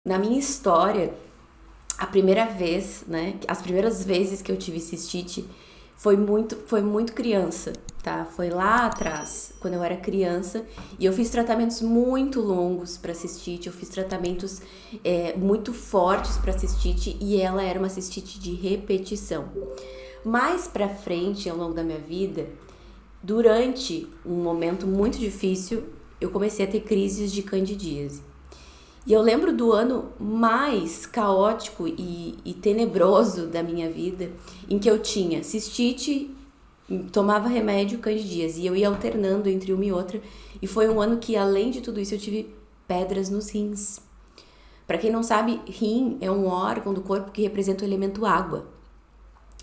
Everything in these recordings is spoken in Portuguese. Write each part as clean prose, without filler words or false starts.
Na minha história, a primeira vez, né? As primeiras vezes que eu tive cistite foi muito criança, tá? Foi lá atrás, quando eu era criança, e eu fiz tratamentos muito longos para cistite, eu fiz tratamentos muito fortes para cistite, e ela era uma cistite de repetição. Mais pra frente, ao longo da minha vida, durante um momento muito difícil, eu comecei a ter crises de candidíase. E eu lembro do ano mais caótico e tenebroso da minha vida, em que eu tinha cistite, tomava remédio, candidíase, e eu ia alternando entre uma e outra. E foi um ano que, além de tudo isso, eu tive pedras nos rins. Para quem não sabe, rim é um órgão do corpo que representa o elemento água.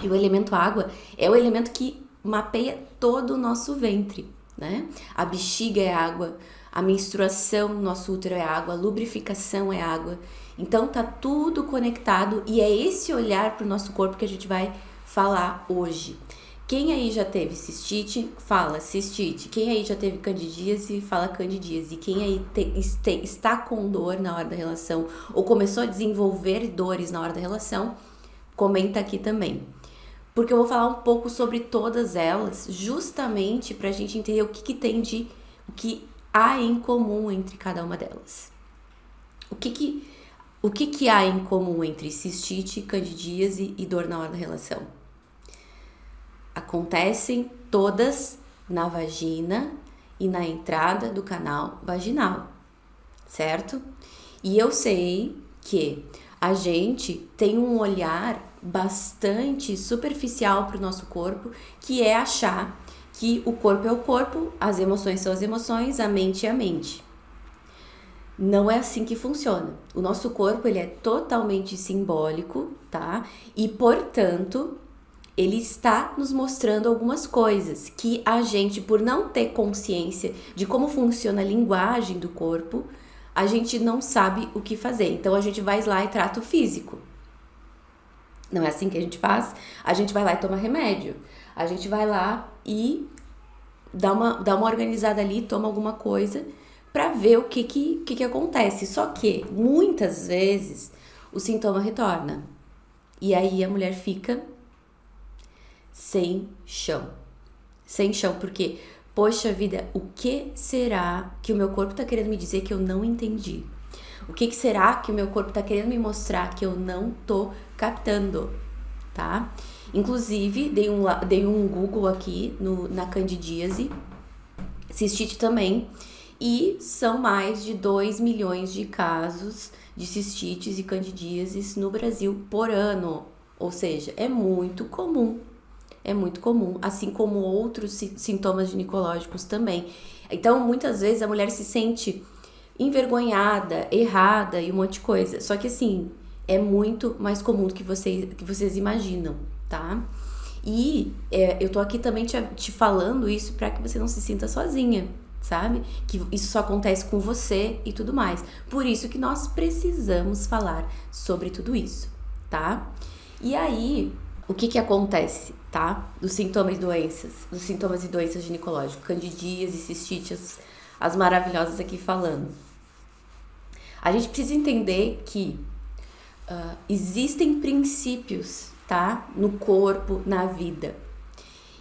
E o elemento água é o elemento que mapeia todo o nosso ventre, né? A bexiga é água, a menstruação no nosso útero é água, a lubrificação é água. Então tá tudo conectado e é esse olhar para o nosso corpo que a gente vai falar hoje. Quem aí já teve cistite, fala cistite. Quem aí já teve candidíase, fala candidíase. Quem aí está com dor na hora da relação ou começou a desenvolver dores na hora da relação, comenta aqui também. Porque eu vou falar um pouco sobre todas elas, justamente para a gente entender o que há em comum entre cada uma delas. O que há em comum entre cistite, candidíase e dor na hora da relação? Acontecem todas na vagina e na entrada do canal vaginal, certo? E eu sei que a gente tem um olhar bastante superficial para o nosso corpo, que é achar que o corpo é o corpo, as emoções são as emoções, a mente é a mente. Não é assim que funciona. O nosso corpo, ele é totalmente simbólico, tá? E, portanto, ele está nos mostrando algumas coisas que a gente, por não ter consciência de como funciona a linguagem do corpo, a gente não sabe o que fazer. Então, a gente vai lá e trata o físico. Não é assim que a gente faz? A gente vai lá e toma remédio. A gente vai lá e dá uma organizada ali, toma alguma coisa para ver o que acontece. Só que, muitas vezes, o sintoma retorna. E aí a mulher fica sem chão. Sem chão, porque, poxa vida, o que será que o meu corpo tá querendo me dizer que eu não entendi? O que será que o meu corpo tá querendo me mostrar que eu não tô captando, tá? Inclusive, dei um Google aqui na candidíase, cistite também, e são mais de 2 milhões de casos de cistites e candidíases no Brasil por ano. Ou seja, é muito comum, assim como outros sintomas ginecológicos também. Então, muitas vezes a mulher se sente envergonhada, errada e um monte de coisa. Só que assim, é muito mais comum do que vocês imaginam, tá? E eu tô aqui também te falando isso pra que você não se sinta sozinha, sabe? Que isso só acontece com você e tudo mais. Por isso que nós precisamos falar sobre tudo isso, tá? E aí, o que acontece, tá? Dos sintomas e doenças ginecológicas, candidíase, cistites, as maravilhosas aqui falando. A gente precisa entender que existem princípios, tá? No corpo, na vida.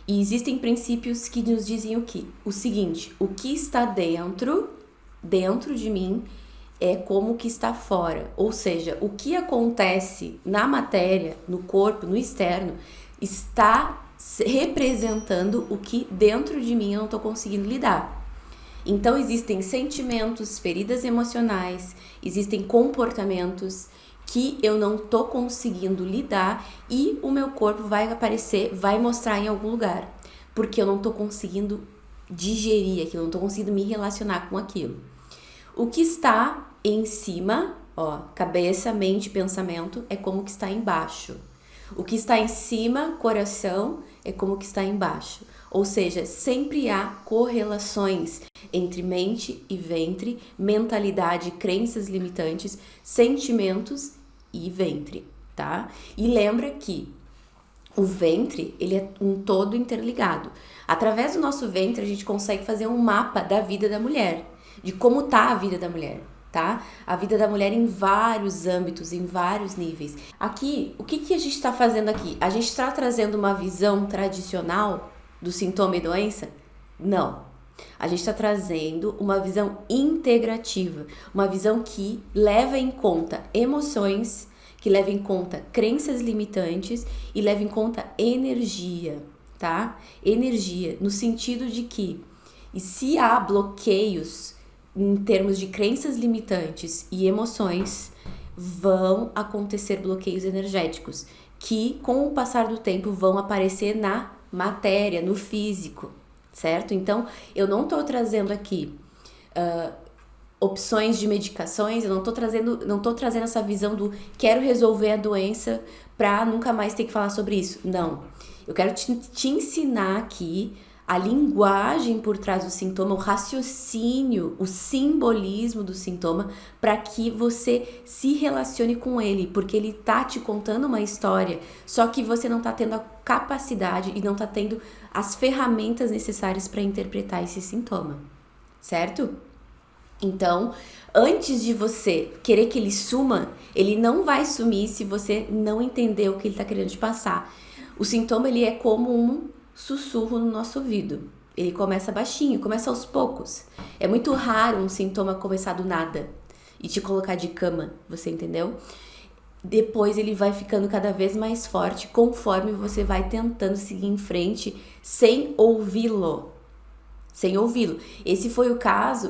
E existem princípios que nos dizem o quê? O seguinte, o que está dentro de mim é como o que está fora. Ou seja, o que acontece na matéria, no corpo, no externo, está representando o que dentro de mim eu não estou conseguindo lidar. Então, existem sentimentos, feridas emocionais, existem comportamentos que eu não tô conseguindo lidar e o meu corpo vai aparecer, vai mostrar em algum lugar, porque eu não tô conseguindo digerir aquilo, não tô conseguindo me relacionar com aquilo. O que está em cima, ó, cabeça, mente, pensamento, é como que está embaixo. O que está em cima, coração, é como que está embaixo. Ou seja, sempre há correlações entre mente e ventre, mentalidade, crenças limitantes, sentimentos e ventre, tá? E lembra que o ventre, ele é um todo interligado. Através do nosso ventre, a gente consegue fazer um mapa da vida da mulher, de como tá a vida da mulher, tá? A vida da mulher em vários âmbitos, em vários níveis. Aqui, o que a gente está fazendo aqui? A gente está trazendo uma visão tradicional do sintoma e doença? Não. A gente está trazendo uma visão integrativa, uma visão que leva em conta emoções, que leva em conta crenças limitantes e leva em conta energia, tá? Energia, no sentido de que, e se há bloqueios em termos de crenças limitantes e emoções, vão acontecer bloqueios energéticos, que com o passar do tempo vão aparecer na matéria, no físico, certo? Então, eu não tô trazendo aqui opções de medicações, eu não tô trazendo essa visão do quero resolver a doença pra nunca mais ter que falar sobre isso. Não. Eu quero te ensinar aqui a linguagem por trás do sintoma, o raciocínio, o simbolismo do sintoma, para que você se relacione com ele, porque ele tá te contando uma história, só que você não tá tendo a capacidade e não tá tendo as ferramentas necessárias para interpretar esse sintoma, certo? Então, antes de você querer que ele suma, ele não vai sumir se você não entender o que ele tá querendo te passar. O sintoma, ele é como um sussurro no nosso ouvido. Ele começa baixinho, começa aos poucos. É muito raro um sintoma começar do nada e te colocar de cama, você entendeu? Depois ele vai ficando cada vez mais forte conforme você vai tentando seguir em frente sem ouvi-lo. Sem ouvi-lo. Esse foi o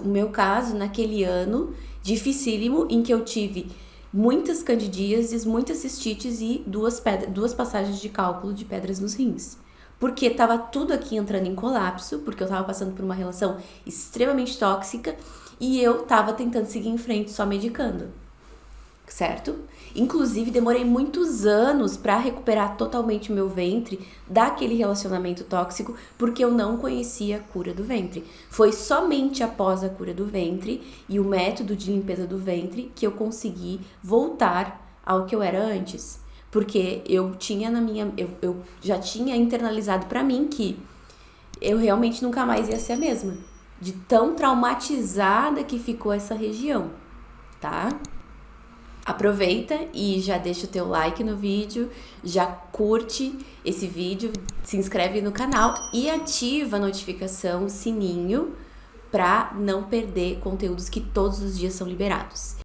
meu caso naquele ano dificílimo em que eu tive muitas candidíases, muitas cistites e duas passagens de cálculo de pedras nos rins. Porque tava tudo aqui entrando em colapso, porque eu tava passando por uma relação extremamente tóxica e eu tava tentando seguir em frente só medicando, certo? Inclusive, demorei muitos anos para recuperar totalmente o meu ventre daquele relacionamento tóxico, porque eu não conhecia a cura do ventre. Foi somente após a cura do ventre e o método de limpeza do ventre que eu consegui voltar ao que eu era antes. Porque eu já tinha internalizado pra mim que eu realmente nunca mais ia ser a mesma. De tão traumatizada que ficou essa região, tá? Aproveita e já deixa o teu like no vídeo, já curte esse vídeo, se inscreve no canal e ativa a notificação, o sininho, pra não perder conteúdos que todos os dias são liberados.